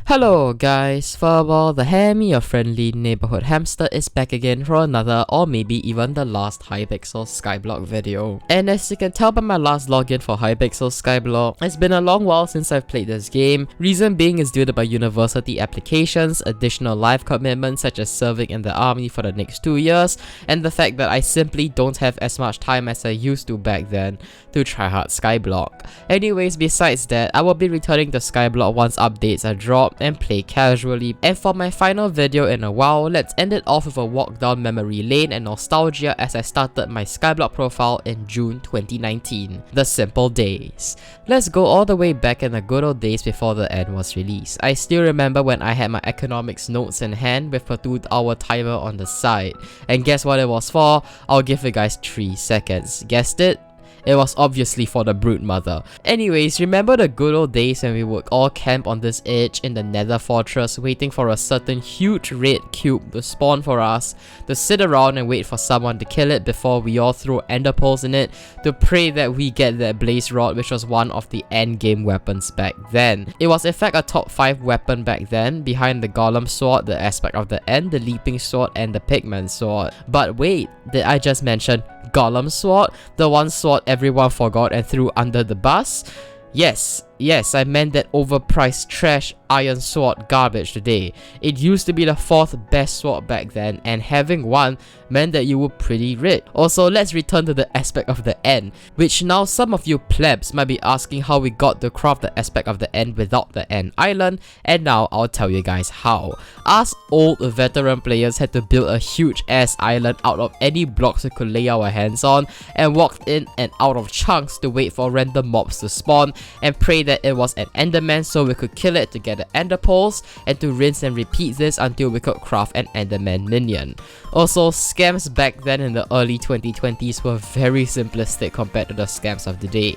Hello guys, Furfsky, the hammy, your friendly neighborhood hamster, is back again for another or maybe even the last Hypixel Skyblock video. And as you can tell by my last login for Hypixel Skyblock, it's been a long while since I've played this game. Reason being is due to my university applications, additional life commitments such as serving in the army for the next 2 years, and the fact that I simply don't have as much time as I used to back then to try hard Skyblock. Anyways, besides that, I will be returning to Skyblock once updates are dropped and play casually. And for my final video in a while, let's end it off with a walk down memory lane and nostalgia as I started my Skyblock profile in June 2019. The simple days. Let's go all the way back in the good old days before the end was released. I still remember when I had my economics notes in hand with a 2-hour timer on the side. And guess what it was for? I'll give you guys 3 seconds. Guessed it? It was obviously for the brood mother. Anyways, remember the good old days when we would all camp on this edge in the nether fortress waiting for a certain huge red cube to spawn for us, to sit around and wait for someone to kill it before we all throw ender pearls in it to pray that we get that blaze rod, which was one of the end game weapons back then. It was in fact a top 5 weapon back then, behind the golem sword, the aspect of the end, the leaping sword, and the pigman sword. But wait, did I just mention golem sword? The one sword everyone forgot and threw under the bus? Yes, I meant that overpriced trash iron sword garbage today. It used to be the 4th best sword back then, and having one meant that you were pretty rich. Also, let's return to the aspect of the end, which now some of you plebs might be asking how we got to craft the aspect of the end without the end island, and now I'll tell you guys how. Us old veteran players had to build a huge ass island out of any blocks we could lay our hands on, and walked in and out of chunks to wait for random mobs to spawn, and pray that it was an enderman so we could kill it to get the ender pearls, and to rinse and repeat this until we could craft an enderman minion. Also, scams back then in the early 2020s were very simplistic compared to the scams of today.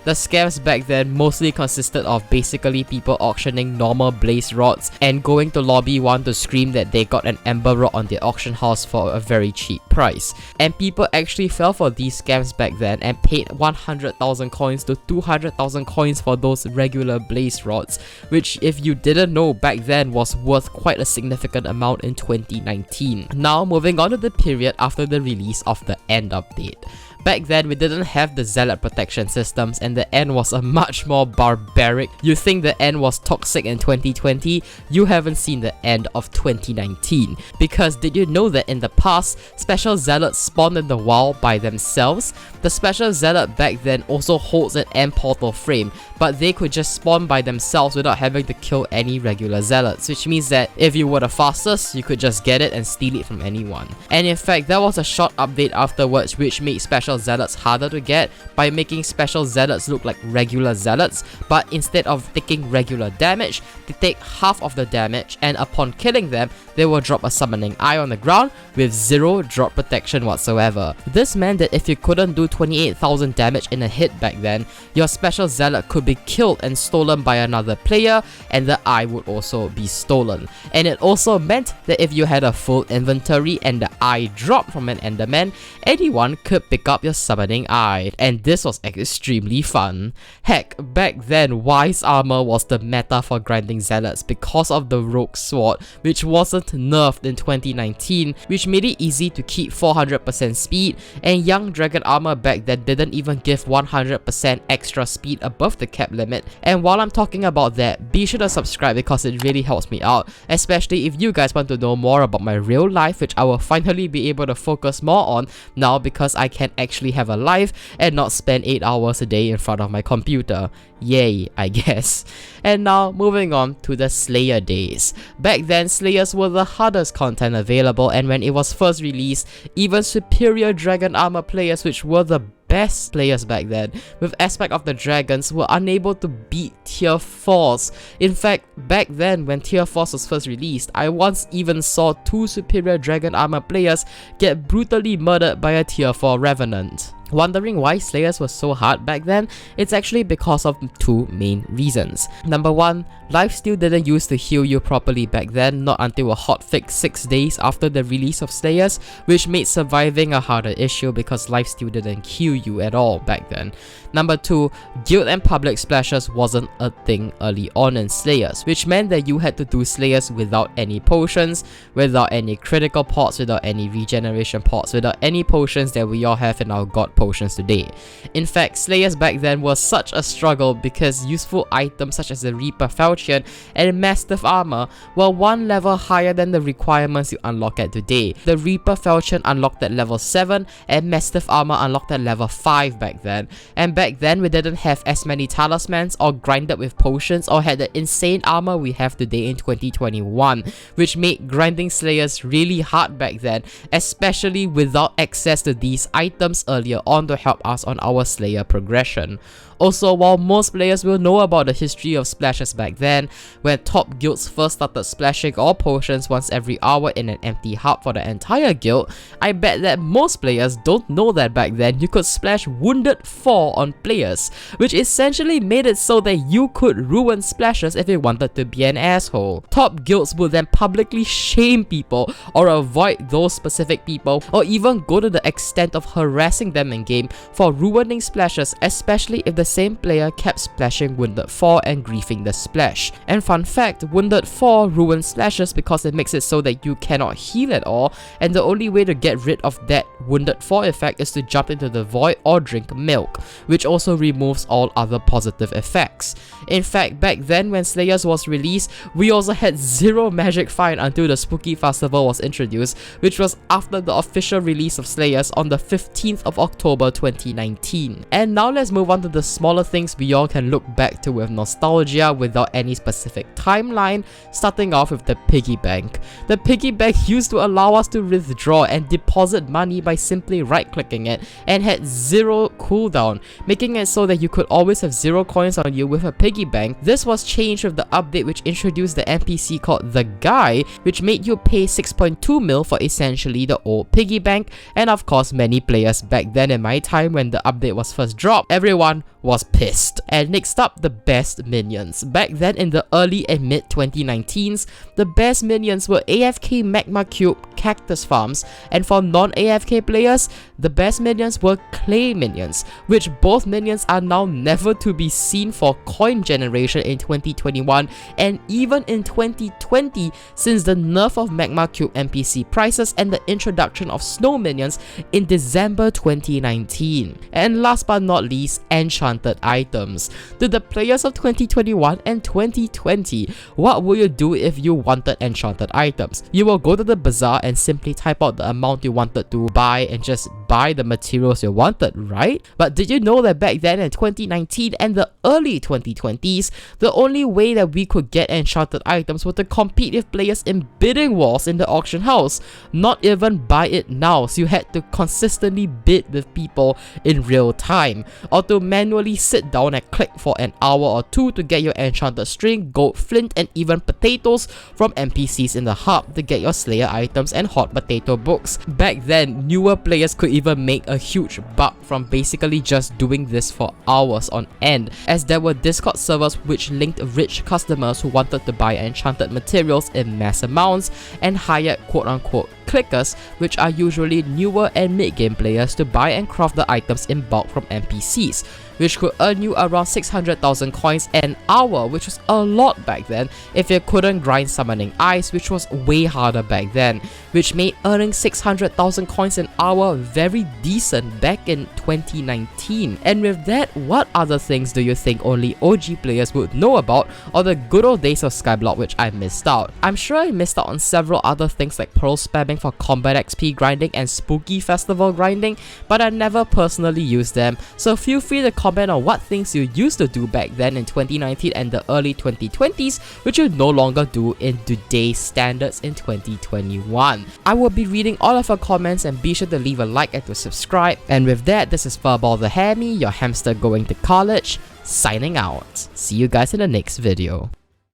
The scams back then mostly consisted of basically people auctioning normal blaze rods and going to lobby 1 to scream that they got an ember rod on the auction house for a very cheap price. And people actually fell for these scams back then and paid 100,000 coins to 200,000 coins for those regular blaze rods, which if you didn't know back then was worth quite a significant amount in 2019. Now moving on to the period after the release of the end update. Back then, we didn't have the zealot protection systems and the end was a much more barbaric. You think the end was toxic in 2020? You haven't seen the end of 2019. Because did you know that in the past, special zealots spawned in the wild by themselves? The special zealot back then also holds an end portal frame, but they could just spawn by themselves without having to kill any regular zealots, which means that if you were the fastest, you could just get it and steal it from anyone. And in fact, there was a short update afterwards which made special zealots harder to get by making special zealots look like regular zealots, but instead of taking regular damage, they take half of the damage, and upon killing them, they will drop a summoning eye on the ground with 0 drop protection whatsoever. This meant that if you couldn't do 28,000 damage in a hit back then, your special zealot could be killed and stolen by another player, and the eye would also be stolen. And it also meant that if you had a full inventory and the eye dropped from an enderman, anyone could pick up your summoning eye, and this was extremely fun. Heck, back then wise armor was the meta for grinding zealots because of the rogue sword, which wasn't nerfed in 2019, which made it easy to keep 400% speed, and young dragon armor back then didn't even give 100% extra speed above the cap limit. And while I'm talking about that, be sure to subscribe because it really helps me out, especially if you guys want to know more about my real life, which I will finally be able to focus more on now because I can actually have a life and not spend 8 hours a day in front of my computer. Yay, I guess. And now moving on to the Slayer days. Back then, Slayers were the hardest content available, and when it was first released, even superior dragon armor players, which were the best players back then, with aspect of the dragons, were unable to beat tier 4s. In fact, back then when tier 4s was first released, I once even saw 2 superior dragon armor players get brutally murdered by a tier 4 revenant. Wondering why Slayers were so hard back then? It's actually because of 2 main reasons. Number 1, Lifesteal didn't used to heal you properly back then, not until a hotfix 6 days after the release of Slayers, which made surviving a harder issue because lifesteal didn't heal you at all back then. Number 2, guild and public splashes wasn't a thing early on in Slayers, which meant that you had to do Slayers without any potions, without any critical pots, without any regeneration pots, without any potions that we all have in our god potions today. In fact, Slayers back then was such a struggle because useful items such as the Reaper Falchion and Mastiff Armor were one level higher than the requirements you unlock at today. The Reaper Falchion unlocked at level 7 and Mastiff Armor unlocked at level 5 back then. And back then we didn't have as many talismans or grinded with potions or had the insane armor we have today in 2021, which made grinding Slayers really hard back then, especially without access to these items earlier on to help us on our Slayer progression. Also, while most players will know about the history of splashes back then, when top guilds first started splashing all potions once every hour in an empty hub for the entire guild, I bet that most players don't know that back then you could splash Wounded 4 on players, which essentially made it so that you could ruin splashes if you wanted to be an asshole. Top guilds would then publicly shame people or avoid those specific people, or even go to the extent of harassing them in game for ruining splashes, especially if the same player kept splashing Wounded 4 and griefing the splash. And fun fact, Wounded 4 ruins splashes because it makes it so that you cannot heal at all, and the only way to get rid of that Wounded 4 effect is to jump into the void or drink milk, which also removes all other positive effects. In fact, back then when Slayers was released, we also had 0 magic fine until the Spooky Festival was introduced, which was after the official release of Slayers on the 15th of October 2019. And now let's move on to the smaller things we all can look back to with nostalgia without any specific timeline, starting off with the piggy bank. The piggy bank used to allow us to withdraw and deposit money by simply right-clicking it and had 0 cooldown, making it so that you could always have 0 coins on you with a piggy bank. This was changed with the update which introduced the NPC called The Guy, which made you pay 6.2 mil for essentially the old piggy bank, and of course many players back then in my time when the update was first dropped, everyone was pissed. And next up, the best minions. Back then in the early and mid 2019s, the best minions were AFK Magma Cube cactus farms, and for non-AFK players, the best minions were clay minions, which both minions are now never to be seen for coin generation in 2021 and even in 2020 since the nerf of Magma Cube NPC prices and the introduction of snow minions in December 2019. And last but not least, enchanted items. To the players of 2021 and 2020, what will you do if you wanted enchanted items? You will go to the bazaar and simply type out the amount you wanted to buy and just buy the materials you wanted, right? But did you know that back then in 2019 and the early 2020s, the only way that we could get enchanted items was to compete with players in bidding wars in the auction house, not even buy it now, so you had to consistently bid with people in real time, or to manually sit down and click for an hour or 2 to get your enchanted string, gold flint, and even potatoes from NPCs in the hub to get your Slayer items and hot potato books. Back then, newer players could even make a huge buck from basically just doing this for hours on end, as there were Discord servers which linked rich customers who wanted to buy enchanted materials in mass amounts and hired quote-unquote clickers, which are usually newer and mid-game players, to buy and craft the items in bulk from NPCs, which could earn you around 600,000 coins an hour, which was a lot back then if you couldn't grind summoning ice, which was way harder back then, which made earning 600,000 coins an hour very decent back in 2019. And with that, what other things do you think only OG players would know about, or the good old days of Skyblock which I missed out? I'm sure I missed out on several other things like pearl spamming for combat XP grinding and spooky festival grinding, but I never personally used them, so feel free to comment on what things you used to do back then in 2019 and the early 2020s which you no longer do in today's standards in 2021. I will be reading all of your comments, and be sure to leave a like and to subscribe. And with that, this is Furfsky the Hammy, your hamster going to college, signing out. See you guys in the next video.